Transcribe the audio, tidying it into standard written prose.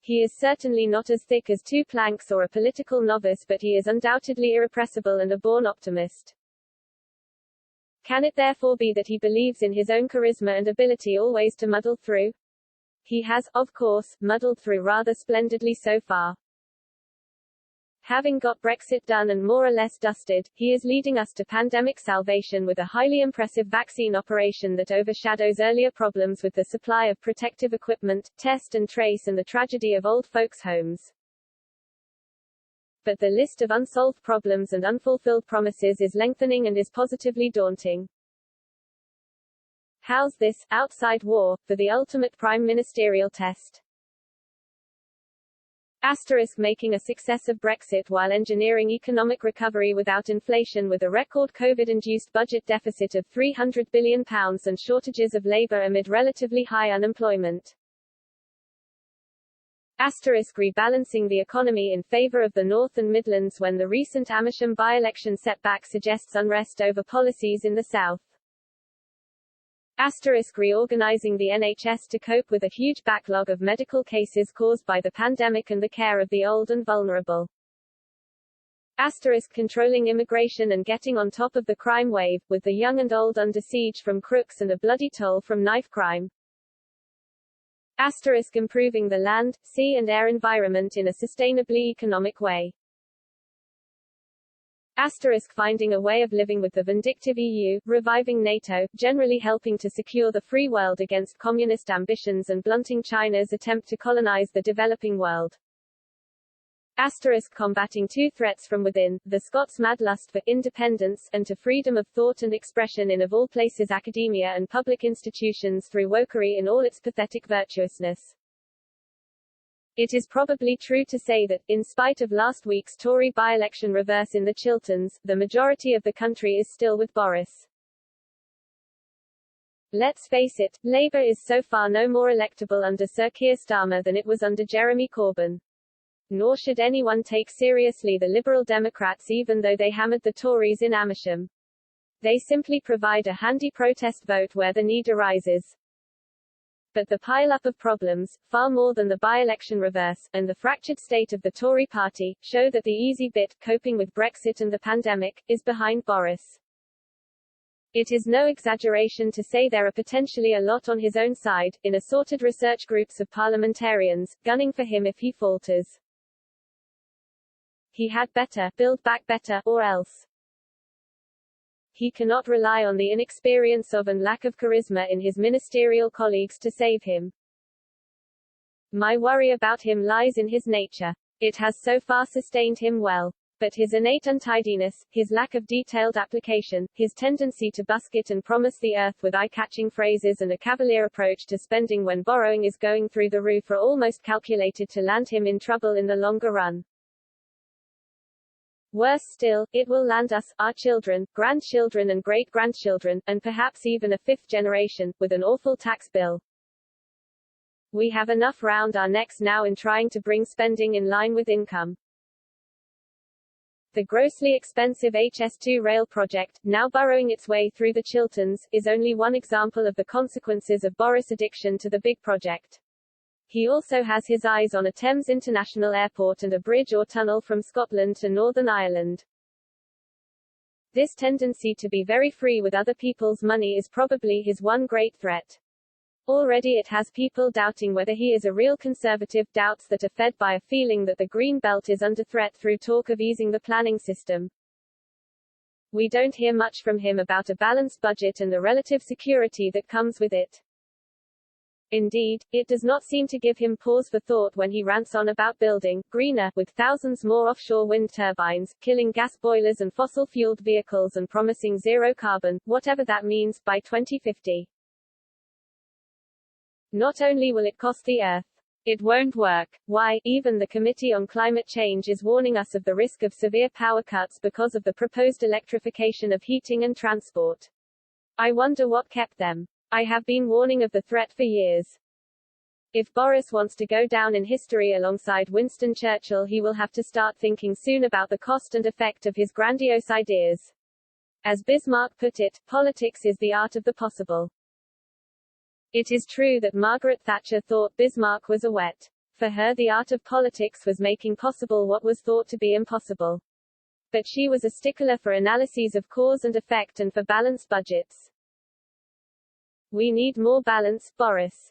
He is certainly not as thick as two planks or a political novice, but he is undoubtedly irrepressible and a born optimist. Can it therefore be that he believes in his own charisma and ability always to muddle through? He has, of course, muddled through rather splendidly so far. Having got Brexit done and more or less dusted, he is leading us to pandemic salvation with a highly impressive vaccine operation that overshadows earlier problems with the supply of protective equipment, test and trace, and the tragedy of old folks' homes. But the list of unsolved problems and unfulfilled promises is lengthening and is positively daunting. How's this, outside war, for the ultimate prime ministerial test? Making a success of Brexit while engineering economic recovery without inflation with a record COVID-induced budget deficit of £300 billion and shortages of labour amid relatively high unemployment. Rebalancing the economy in favour of the North and Midlands when the recent Amersham by-election setback suggests unrest over policies in the South. Reorganising the NHS to cope with a huge backlog of medical cases caused by the pandemic and the care of the old and vulnerable. Controlling immigration and getting on top of the crime wave, with the young and old under siege from crooks and a bloody toll from knife crime. Improving the land, sea and air environment in a sustainably economic way. Finding a way of living with the vindictive EU, reviving NATO, generally helping to secure the free world against communist ambitions and blunting China's attempt to colonize the developing world. Combating two threats from within, the Scots' mad lust for independence, and to freedom of thought and expression in of all places academia and public institutions through wokery in all its pathetic virtuousness. It is probably true to say that, in spite of last week's Tory by-election reverse in the Chilterns, the majority of the country is still with Boris. Let's face it, Labour is so far no more electable under Sir Keir Starmer than it was under Jeremy Corbyn. Nor should anyone take seriously the Liberal Democrats even though they hammered the Tories in Amersham. They simply provide a handy protest vote where the need arises. But the pile-up of problems, far more than the by-election reverse, and the fractured state of the Tory party, show that the easy bit, coping with Brexit and the pandemic, is behind Boris. It is no exaggeration to say there are potentially a lot on his own side, in assorted research groups of parliamentarians, gunning for him if he falters. He had better build back better, or else. He cannot rely on the inexperience of and lack of charisma in his ministerial colleagues to save him. My worry about him lies in his nature. It has so far sustained him well. But his innate untidiness, his lack of detailed application, his tendency to busk it and promise the earth with eye-catching phrases and a cavalier approach to spending when borrowing is going through the roof are almost calculated to land him in trouble in the longer run. Worse still, it will land us, our children, grandchildren and great-grandchildren, and perhaps even a fifth generation, with an awful tax bill. We have enough round our necks now in trying to bring spending in line with income. The grossly expensive HS2 rail project, now burrowing its way through the Chilterns, is only one example of the consequences of Boris' addiction to the big project. He also has his eyes on a Thames International Airport and a bridge or tunnel from Scotland to Northern Ireland. This tendency to be very free with other people's money is probably his one great threat. Already it has people doubting whether he is a real conservative, doubts that are fed by a feeling that the Green Belt is under threat through talk of easing the planning system. We don't hear much from him about a balanced budget and the relative security that comes with it. Indeed, it does not seem to give him pause for thought when he rants on about building greener, with thousands more offshore wind turbines, killing gas boilers and fossil-fueled vehicles and promising zero carbon, whatever that means, by 2050. Not only will it cost the Earth, it won't work. Why, even the Committee on Climate Change is warning us of the risk of severe power cuts because of the proposed electrification of heating and transport. I wonder what kept them. I have been warning of the threat for years. If Boris wants to go down in history alongside Winston Churchill, he will have to start thinking soon about the cost and effect of his grandiose ideas. As Bismarck put it, politics is the art of the possible. It is true that Margaret Thatcher thought Bismarck was a wet For her, the art of politics was making possible what was thought to be impossible. But she was a stickler for analyses of cause and effect and for balanced budgets. We need more balance, Boris.